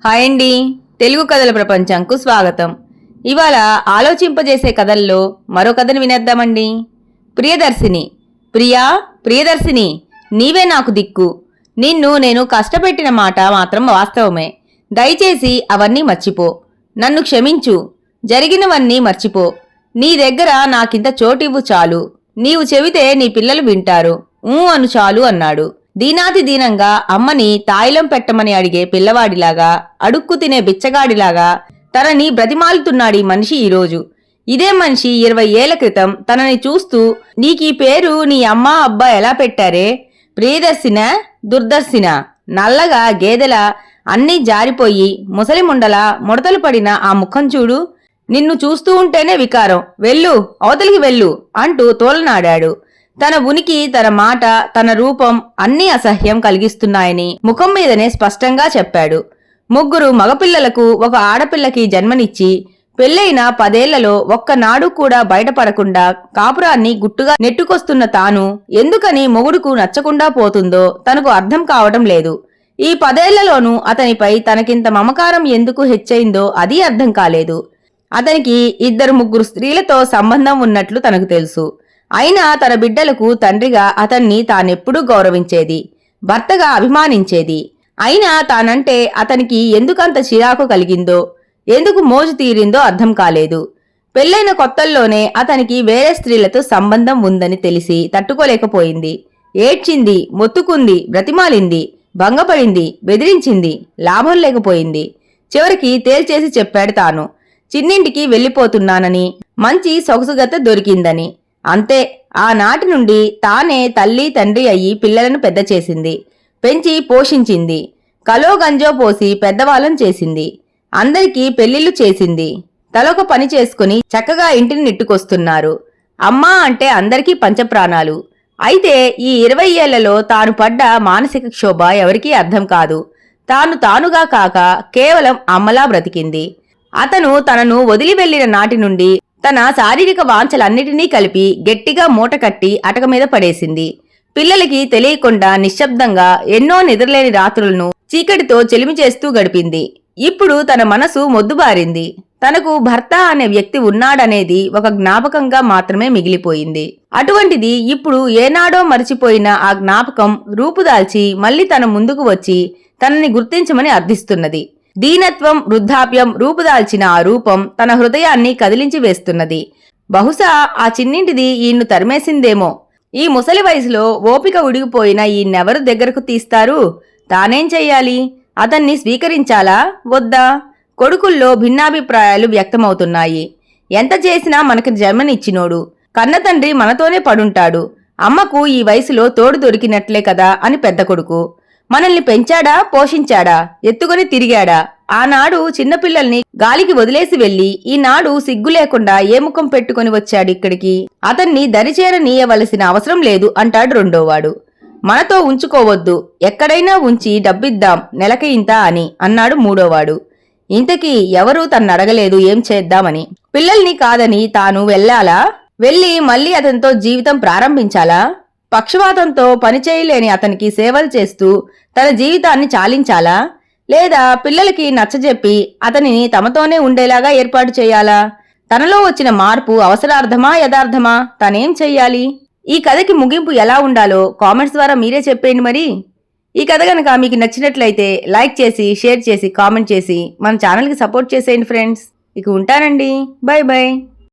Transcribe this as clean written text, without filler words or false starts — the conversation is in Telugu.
హాయ్ అండి. తెలుగు కథల ప్రపంచంకు స్వాగతం. ఇవాళ ఆలోచింపజేసే కథల్లో మరో కథను వినేద్దామండి. ప్రియదర్శిని. ప్రియదర్శిని, నీవే నాకు దిక్కు. నిన్ను నేను కష్టపెట్టిన మాట మాత్రం వాస్తవమే. దయచేసి అవన్నీ మర్చిపో. నన్ను క్షమించు. జరిగినవన్నీ మర్చిపో. నీ దగ్గర నాకింత చోటివ్వు చాలు. నీవు చెబితే నీ పిల్లలు వింటారు. అను చాలు అన్నాడు. దీనాతి దీనంగా అమ్మని తాయిలం పెట్టమని అడిగే పిల్లవాడిలాగా, అడుక్కు తినే బిచ్చగాడిలాగా తనని బ్రతిమాలుతున్నాడీ మనిషి ఈరోజు. ఇదే మనిషి 20 ఏళ్ల క్రితం తనని చూస్తూ, నీకీ పేరు నీ అమ్మా అబ్బా ఎలా పెట్టారే? ప్రియదర్శిన, దుర్దర్శిన, నల్లగా గేదెల అన్నీ జారిపోయి ముసలిముండలా ముడతలు పడిన ఆ ముఖం చూడు. నిన్ను చూస్తూ ఉంటేనే వికారం. వెళ్ళు, అవతలికి వెళ్ళు అంటూ తోలనాడాడు. తన ఉనికి, తన మాట, తన రూపం అన్నీ అసహ్యం కలిగిస్తున్నాయని ముఖం మీదనే స్పష్టంగా చెప్పాడు. 3 మగపిల్లలకు 1 ఆడపిల్లకి జన్మనిచ్చి పెళ్లైన 10 ఏళ్లలో ఒక్కనాడు కూడా బయటపడకుండా కాపురాన్ని గుట్టుగా నెట్టుకొస్తున్న తాను ఎందుకని మొగుడుకు నచ్చకుండా పోతుందో తనకు అర్థం కావటం లేదు. ఈ 10 ఏళ్లలోనూ అతనిపై తనకింత మమకారం ఎందుకు హెచ్చయిందో అది అర్థం కాలేదు. అతనికి 2-3 స్త్రీలతో సంబంధం ఉన్నట్లు తనకు తెలుసు. అయినా తన బిడ్డలకు తండ్రిగా అతన్ని తానెప్పుడూ గౌరవించేది, భర్తగా అభిమానించేది. అయినా తానంటే అతనికి ఎందుకంత చిరాకు కలిగిందో, ఎందుకు మోజు తీరిందో అర్థం కాలేదు. పెళ్లైన కొత్తల్లోనే అతనికి వేరే స్త్రీలతో సంబంధం ఉందని తెలిసి తట్టుకోలేకపోయింది. ఏడ్చింది, మొత్తుకుంది, బ్రతిమాలింది, భంగపడింది, బెదిరించింది. లాభం లేకపోయింది. చివరికి తేల్చేసి చెప్పాడు తాను చిన్నింటికి వెళ్ళిపోతున్నానని, మంచి సొగసుగత దొరికిందని. అంతే. ఆనాటి నుండి తానే తల్లి తండ్రి అయ్యి పిల్లలను పెద్ద చేసింది, పెంచి పోషించింది, కలో గంజో పోసి పెద్దవాళ్ళం చేసింది, అందరికీ పెళ్లిళ్లు చేసింది. తలొక పని చేసుకుని చక్కగా ఇంటిని నెట్టుకొస్తున్నారు. అమ్మా అంటే అందరికీ పంచప్రాణాలు. అయితే ఈ 20 ఏళ్లలో తాను పడ్డ మానసిక క్షోభ ఎవరికీ అర్థం కాదు. తానుగా కాక కేవలం అమ్మలా బ్రతికింది. అతను తనను వదిలి వెళ్లిన నాటి నుండి తన శారీరక వాంఛలన్నిటినీ కలిపి గట్టిగా మూటకట్టి అటక మీద పడేసింది. పిల్లలకి తెలియకుండా నిశ్శబ్దంగా ఎన్నో నిద్రలేని రాత్రులను చీకటితో చెలిమి చేస్తూ గడిపింది. ఇప్పుడు తన మనసు మొద్దుబారింది. తనకు భర్త అనే వ్యక్తి ఉన్నాడనేది ఒక జ్ఞాపకంగా మాత్రమే మిగిలిపోయింది. అటువంటిది ఇప్పుడు ఏనాడో మరిచిపోయిన ఆ జ్ఞాపకం రూపుదాల్చి మళ్లీ తన ముందుకు వచ్చి తనని గుర్తించమని అర్థిస్తున్నది. దీనత్వం, వృద్ధాప్యం రూపుదాల్చిన ఆ రూపం తన హృదయాన్ని కదిలించి వేస్తున్నది. బహుశా ఆ చిన్నింటిది ఈయన్ను తరిమేసిందేమో. ఈ ముసలి వయసులో ఓపిక ఉడిగిపోయిన ఈయన్నెవరు దగ్గరకు తీస్తారు? తానేం చెయ్యాలి? అతన్ని స్వీకరించాలా వద్దా? కొడుకుల్లో భిన్నాభిప్రాయాలు వ్యక్తమవుతున్నాయి. ఎంత చేసినా మనకి జన్మనిచ్చినోడు, కన్నతండ్రి మనతోనే పడుంటాడు. అమ్మకు ఈ వయసులో తోడు దొరికినట్లే కదా అని పెద్ద కొడుకు. మనల్ని పెంచాడా, పోషించాడా, ఎత్తుకొని తిరిగాడా? ఆనాడు చిన్నపిల్లల్ని గాలికి వదిలేసి వెళ్లి ఈనాడు సిగ్గు లేకుండా ఏ ముఖం పెట్టుకుని వచ్చాడిక్కడికి? అతన్ని దరిచేరనీయవలసిన అవసరం లేదు అంటాడు రెండోవాడు. మనతో ఉంచుకోవద్దు, ఎక్కడైనా ఉంచి డబ్బిద్దాం, నెలకి ఇంత అని అన్నాడు మూడోవాడు. ఇంతకీ ఎవరూ తన్నడగలేదు ఏం చేద్దామని. పిల్లల్ని కాదని తాను వెళ్లాలా? వెళ్లి మళ్లీ అతనితో జీవితం ప్రారంభించాలా? పక్షవాతంతో పనిచేయలేని అతనికి సేవలు చేస్తూ తన జీవితాన్ని చాలించాలా? లేదా పిల్లలకి నచ్చజెప్పి అతనిని తమతోనే ఉండేలాగా ఏర్పాటు చేయాలా? తనలో వచ్చిన మార్పు అవసరార్థమా, యథార్థమా? తనేం చెయ్యాలి? ఈ కథకి ముగింపు ఎలా ఉండాలో కామెంట్స్ ద్వారా మీరే చెప్పేయండి. మరి ఈ కథ గనక మీకు నచ్చినట్లయితే లైక్ చేసి, షేర్ చేసి, కామెంట్ చేసి మన ఛానల్కి సపోర్ట్ చేసేయండి ఫ్రెండ్స్. ఇక ఉంటానండి. By by.